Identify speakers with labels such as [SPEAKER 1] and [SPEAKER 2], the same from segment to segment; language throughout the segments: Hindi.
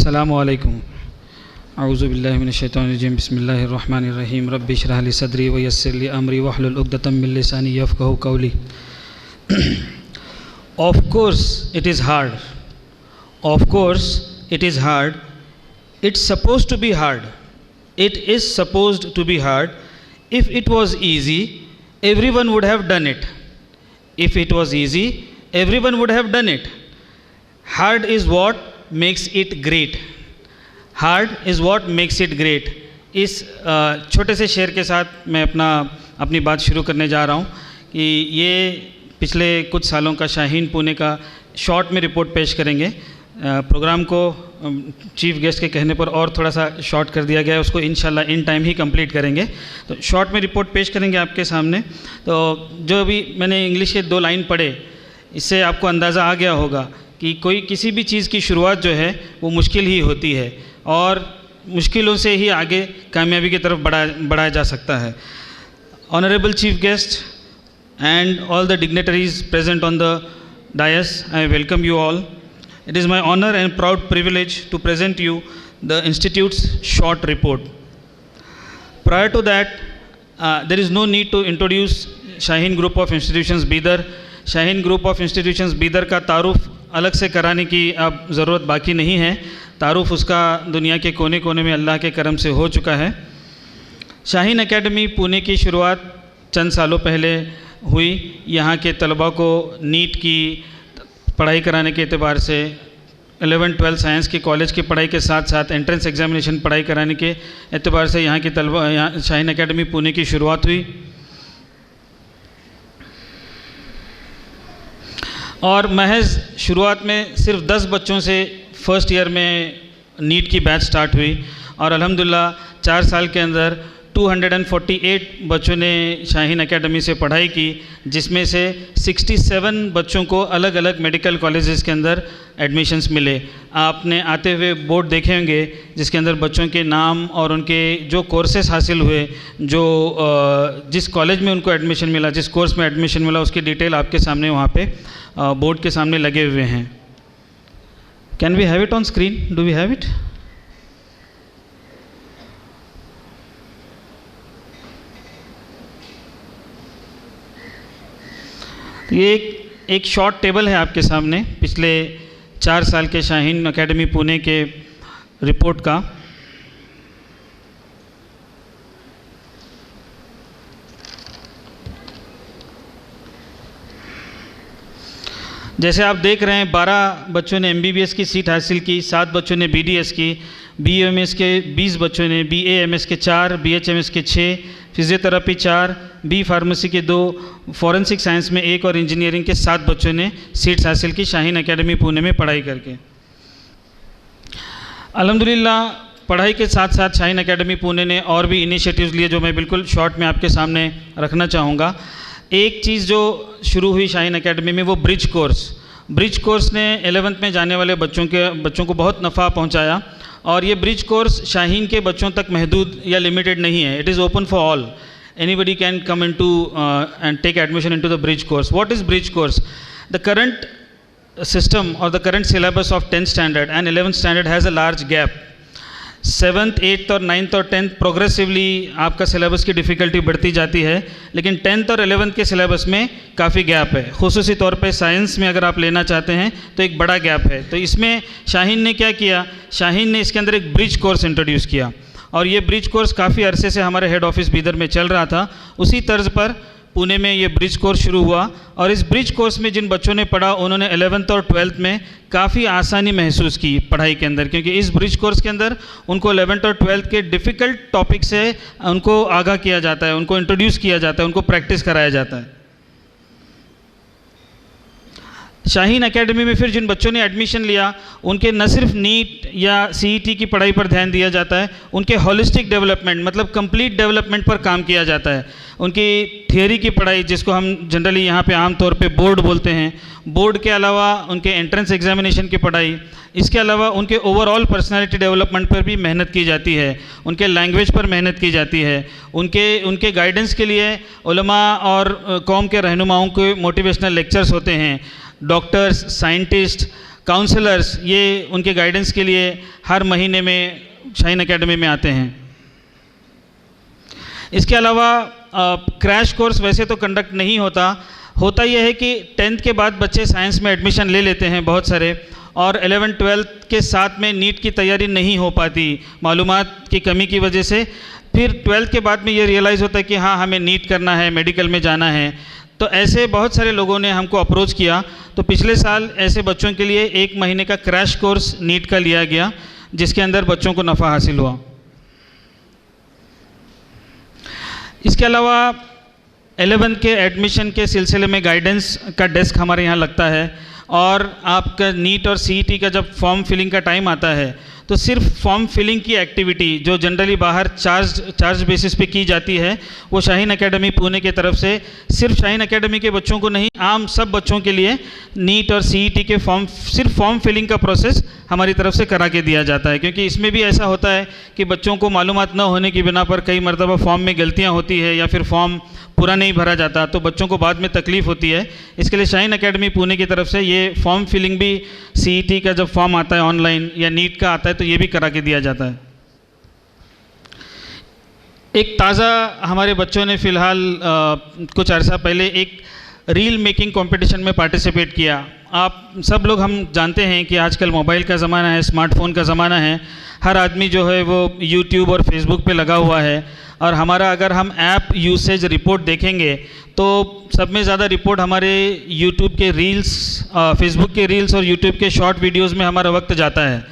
[SPEAKER 1] अस्सलामु अलैकुम। अऊज़ु बिल्लाहि मिनश शैतानिर रजीम। बिस्मिल्लाहिर रहमानिर रहीम। रब्बि इश्रह ली सदरी व यस्सिर ली अमरी वहलुल उक़दतम मिन लिसानी यफ़क़हू क़ौली। Of course it is hard. Of course it is hard. It's supposed to be hard. It is supposed to be hard. If it was easy, everyone would have done it. If it was easy, everyone would have done it. Hard is what makes it great. Hard is what makes it great. इस छोटे से शेर के साथ मैं अपनी बात शुरू करने जा रहा हूँ कि ये पिछले कुछ सालों का शाहीन पुणे का शॉर्ट में रिपोर्ट पेश करेंगे। प्रोग्राम को चीफ गेस्ट के कहने पर और थोड़ा सा शॉर्ट कर दिया गया है, उसको इंशाल्लाह इन टाइम ही कंप्लीट करेंगे। तो शॉर्ट में रिपोर्ट पेश करेंगे आपके सामने। तो जो भी मैंने इंग्लिश के 2 लाइन पढ़े, इससे आपको अंदाज़ा आ गया होगा कि कोई किसी भी चीज़ की शुरुआत जो है वो मुश्किल ही होती है और मुश्किलों से ही आगे कामयाबी की तरफ बढ़ाया जा सकता है। Honourable chief guest and all the dignitaries present on the dais, I welcome you all. It is my honor and proud privilege to present you the Institute's short report. Prior to that, there is no need to introduce Shaheen Group of Institutions Bidar. Shaheen Group of Institutions Bidar का तारुफ अलग से कराने की अब ज़रूरत बाकी नहीं है। तारुफ उसका दुनिया के कोने कोने में अल्लाह के करम से हो चुका है। शाहीन एकेडमी पुणे की शुरुआत चंद सालों पहले हुई। यहाँ के तलबा को नीट की पढ़ाई कराने के एतबार से 11-12 साइंस की कॉलेज की पढ़ाई के साथ साथ एंट्रेंस एग्जामिनेशन पढ़ाई कराने के एतबार से यहाँ की यहाँ शाहीन एकेडमी पुणे की शुरुआत हुई। और महज शुरुआत में सिर्फ 10 बच्चों से फर्स्ट ईयर में नीट की बैच स्टार्ट हुई और अल्हम्दुलिल्लाह 4 साल के अंदर 248 बच्चों ने शाहीन एकेडमी से पढ़ाई की, जिसमें से 67 बच्चों को अलग अलग मेडिकल कॉलेजेस के अंदर एडमिशन्स मिले। आपने आते हुए बोर्ड देखे होंगे जिसके अंदर बच्चों के नाम और उनके जो कोर्सेस हासिल हुए, जो जिस कॉलेज में उनको एडमिशन मिला, जिस कोर्स में एडमिशन मिला, उसकी डिटेल आपके सामने वहाँ पे बोर्ड के सामने लगे हुए हैं। Can we have it on screen? Do we have it? ये एक शॉर्ट टेबल है आपके सामने पिछले 4 साल के शाहीन एकेडमी पुणे के रिपोर्ट का। जैसे आप देख रहे हैं 12 बच्चों ने MBBS की सीट हासिल की, 7 बच्चों ने BDS की, BUMS के 20 बच्चों ने, BAMS के 4, BHMS के 6, फिजियोथेरेपी 4, B फार्मेसी के 2, फॉरेंसिक साइंस में 1 और इंजीनियरिंग के 7 बच्चों ने सीट्स हासिल की शाहीन एकेडमी पुणे में पढ़ाई करके। अल्हम्दुलिल्लाह पढ़ाई के साथ साथ शाहीन एकेडमी पुणे ने और भी इनिशिएटिव्स लिए जो मैं बिल्कुल शॉर्ट में आपके सामने रखना चाहूँगा। एक चीज़ जो शुरू हुई शाहीन एकेडमी में वो ब्रिज कोर्स ने 11th में जाने वाले बच्चों को बहुत नफ़ा पहुँचाया और ये ब्रिज कोर्स शाहीन के बच्चों तक महदूद या लिमिटेड नहीं है। It is open for all. Anybody can come into and take admission into the bridge course. What is bridge course? The current system or the current syllabus of 10th standard and 11th standard has a large gap. 7th, 8th और 9th और 10th प्रोग्रेसिवली आपका सिलेबस की डिफ़िकल्टी बढ़ती जाती है, लेकिन 10th और 11th के सिलेबस में काफ़ी गैप है। खुसूसी तौर पे साइंस में अगर आप लेना चाहते हैं तो एक बड़ा गैप है। तो इसमें शाहीन ने क्या किया? शाहीन ने इसके अंदर एक ब्रिज कोर्स इंट्रोड्यूस किया और ये ब्रिज कोर्स काफ़ी अरसे से हमारे हेड ऑफिस बीदर में चल रहा था। उसी तर्ज पर पुणे में ये ब्रिज कोर्स शुरू हुआ और इस ब्रिज कोर्स में जिन बच्चों ने पढ़ा उन्होंने 11th और 12th में काफ़ी आसानी महसूस की पढ़ाई के अंदर, क्योंकि इस ब्रिज कोर्स के अंदर उनको 11th और 12th के डिफ़िकल्ट टॉपिक से उनको आगाह किया जाता है, उनको इंट्रोड्यूस किया जाता है, उनको प्रैक्टिस कराया जाता है। शाहीन एकेडमी में फिर जिन बच्चों ने एडमिशन लिया उनके न सिर्फ नीट या CET की पढ़ाई पर ध्यान दिया जाता है, उनके होलिस्टिक डेवलपमेंट मतलब कंप्लीट डेवलपमेंट पर काम किया जाता है। उनकी थियोरी की पढ़ाई, जिसको हम जनरली यहाँ पे आम तौर पे बोर्ड बोलते हैं, बोर्ड के अलावा उनके एंट्रेंस एग्जामिनेशन की पढ़ाई, इसके अलावा उनके ओवरऑल पर्सनालिटी डेवलपमेंट पर भी मेहनत की जाती है, उनके लैंग्वेज पर मेहनत की जाती है, उनके गाइडेंस के लिए उलमा और कौम के रहनुमाओं के मोटिवेशनल लेक्चर्स होते हैं। डॉक्टर्स, साइंटिस्ट, काउंसलर्स, ये उनके गाइडेंस के लिए हर महीने में शाहीन एकेडमी में आते हैं। इसके अलावा क्रैश कोर्स वैसे तो कंडक्ट नहीं होता यह है कि 10th के बाद बच्चे साइंस में एडमिशन ले लेते हैं बहुत सारे, और 11th 12th के साथ में नीट की तैयारी नहीं हो पाती मालूमात की कमी की वजह से। फिर 12th के बाद में ये रियलाइज़ होता है कि हाँ, हमें नीट करना है, मेडिकल में जाना है। तो ऐसे बहुत सारे लोगों ने हमको अप्रोच किया, तो पिछले साल ऐसे बच्चों के लिए 1 महीने का क्रैश कोर्स नीट का लिया गया, जिसके अंदर बच्चों को नफ़ा हासिल हुआ। इसके अलावा 11th के एडमिशन के सिलसिले में गाइडेंस का डेस्क हमारे यहाँ लगता है, और आपका नीट और सीईटी का जब फॉर्म फिलिंग का टाइम आता है तो सिर्फ फॉर्म फिलिंग की एक्टिविटी जो जनरली बाहर चार्ज बेसिस पे की जाती है, वो शाहीन एकेडमी पुणे की तरफ से सिर्फ शाहीन एकेडमी के बच्चों को नहीं, आम सब बच्चों के लिए नीट और सीईटी के सिर्फ फॉर्म फिलिंग का प्रोसेस हमारी तरफ से करा के दिया जाता है। क्योंकि इसमें भी ऐसा होता है कि बच्चों को मालूमात न होने की बिना पर कई मरतबा फॉर्म में गलतियाँ होती है या फिर फॉर्म पूरा नहीं भरा जाता, तो बच्चों को बाद में तकलीफ़ होती है। इसके लिए शाहीन एकेडमी पुणे की तरफ से ये फॉर्म फिलिंग भी, सीईटी का जब फॉर्म आता है ऑनलाइन या नीट का आता है तो ये भी करा के दिया जाता है। एक ताज़ा हमारे बच्चों ने फ़िलहाल कुछ अर्सा पहले एक रील मेकिंग कंपटीशन में पार्टिसिपेट किया। आप सब लोग हम जानते हैं कि आजकल मोबाइल का ज़माना है, स्मार्टफ़ोन का ज़माना है, हर आदमी जो है वो यूट्यूब और फेसबुक पे लगा हुआ है। और हमारा अगर हम ऐप यूसेज रिपोर्ट देखेंगे तो सब में ज़्यादा रिपोर्ट हमारे यूट्यूब के रील्स, फेसबुक के रील्स और यूट्यूब के शॉर्ट वीडियोस में हमारा वक्त जाता है।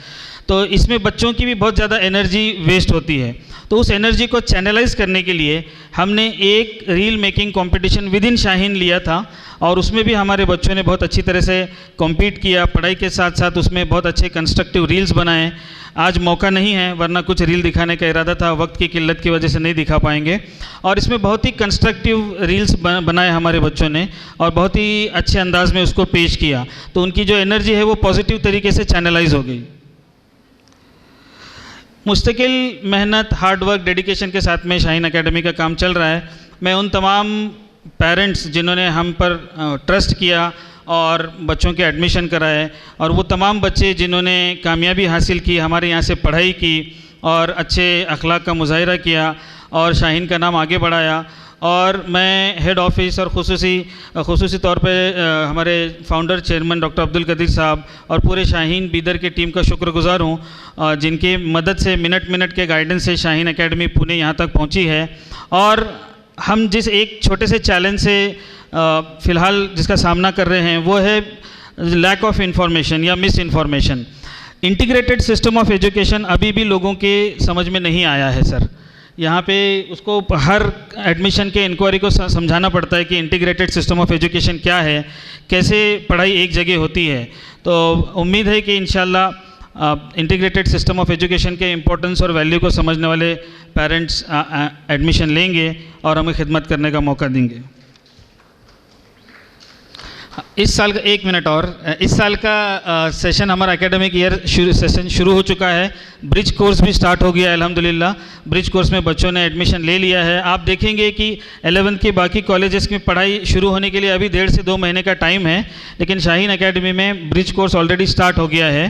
[SPEAKER 1] तो इसमें बच्चों की भी बहुत ज़्यादा एनर्जी वेस्ट होती है। तो उस एनर्जी को चैनलाइज करने के लिए हमने एक reel making competition with in Shaheen लिया था, और उसमें भी हमारे बच्चों ने बहुत अच्छी तरह से कॉम्पीट किया। पढ़ाई के साथ साथ उसमें बहुत अच्छे कंस्ट्रक्टिव रील्स बनाए। आज मौका नहीं है, वरना कुछ रील दिखाने का इरादा था, वक्त की किल्लत की वजह से नहीं दिखा पाएंगे। और इसमें बहुत ही कंस्ट्रक्टिव रील्स बनाए हमारे बच्चों ने, और बहुत ही अच्छे अंदाज में उसको पेश किया। तो उनकी जो एनर्जी है वो पॉजिटिव तरीके से चैनलाइज हो गई। मुस्तकिल मेहनत, हार्ड वर्क, डेडिकेशन के साथ में शाहीन एकेडमी का काम चल रहा है। मैं उन तमाम पेरेंट्स जिन्होंने हम पर ट्रस्ट किया और बच्चों के एडमिशन कराए, और वो तमाम बच्चे जिन्होंने कामयाबी हासिल की, हमारे यहाँ से पढ़ाई की और अच्छे अखलाक का मुजाहिरा किया और शाहीन का नाम आगे बढ़ाया। और मैं हेड ऑफिस और खुसूसी तौर पे हमारे founder chairman doctor Abdul Qadir Sahab और पूरे शाहीन बीदर के टीम का शुक्रगुजार हूँ, जिनकी मदद से मिनट के गाइडेंस से शाहीन एकेडमी पुणे यहाँ तक पहुँची है। और हम जिस एक छोटे से चैलेंज से फ़िलहाल जिसका सामना कर रहे हैं वो है लैक ऑफ इन्फॉर्मेशन या miss information. Integrated system of education अभी भी लोगों के समझ में नहीं आया है सर। यहाँ पे उसको हर एडमिशन के इंक्वायरी को समझाना पड़ता है कि इंटीग्रेटेड सिस्टम ऑफ एजुकेशन क्या है, कैसे पढ़ाई एक जगह होती है। तो उम्मीद है कि इंशाल्लाह इंटीग्रेटेड सिस्टम ऑफ एजुकेशन के इम्पोर्टेंस और वैल्यू को समझने वाले पेरेंट्स एडमिशन लेंगे और हमें खिदमत करने का मौका देंगे। इस साल का 1 मिनट और, इस साल का सेशन हमारा एकेडमिक ईयर सेशन शुरू हो चुका है। ब्रिज कोर्स भी स्टार्ट हो गया है अल्हम्दुलिल्लाह। ब्रिज कोर्स में बच्चों ने एडमिशन ले लिया है। आप देखेंगे कि 11th के बाकी कॉलेजेस में पढ़ाई शुरू होने के लिए अभी 1.5 से 2 महीने का टाइम है, लेकिन शाहीन एकेडमी में ब्रिज कोर्स ऑलरेडी स्टार्ट हो गया है,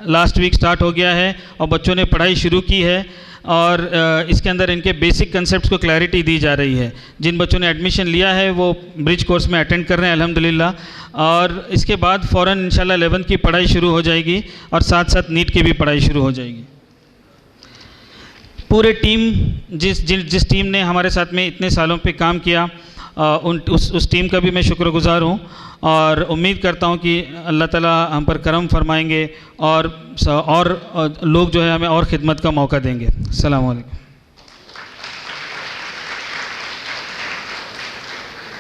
[SPEAKER 1] लास्ट वीक स्टार्ट हो गया है और बच्चों ने पढ़ाई शुरू की है। और इसके अंदर इनके बेसिक कंसेप्ट्स को क्लैरिटी दी जा रही है। जिन बच्चों ने एडमिशन लिया है वो ब्रिज कोर्स में अटेंड कर रहे हैं अल्हम्दुलिल्लाह, और इसके बाद फ़ौरन इंशाल्लाह 11th की पढ़ाई शुरू हो जाएगी और साथ साथ नीट की भी पढ़ाई शुरू हो जाएगी। पूरे टीम जिस टीम ने हमारे साथ में इतने सालों पे काम किया, उस टीम का भी मैं शुक्रगुजार हूँ और उम्मीद करता हूँ कि अल्लाह ताला हम पर करम फरमाएंगे और लोग जो है हमें और ख़िदमत का मौका देंगे। अस्सलामु अलैकुम।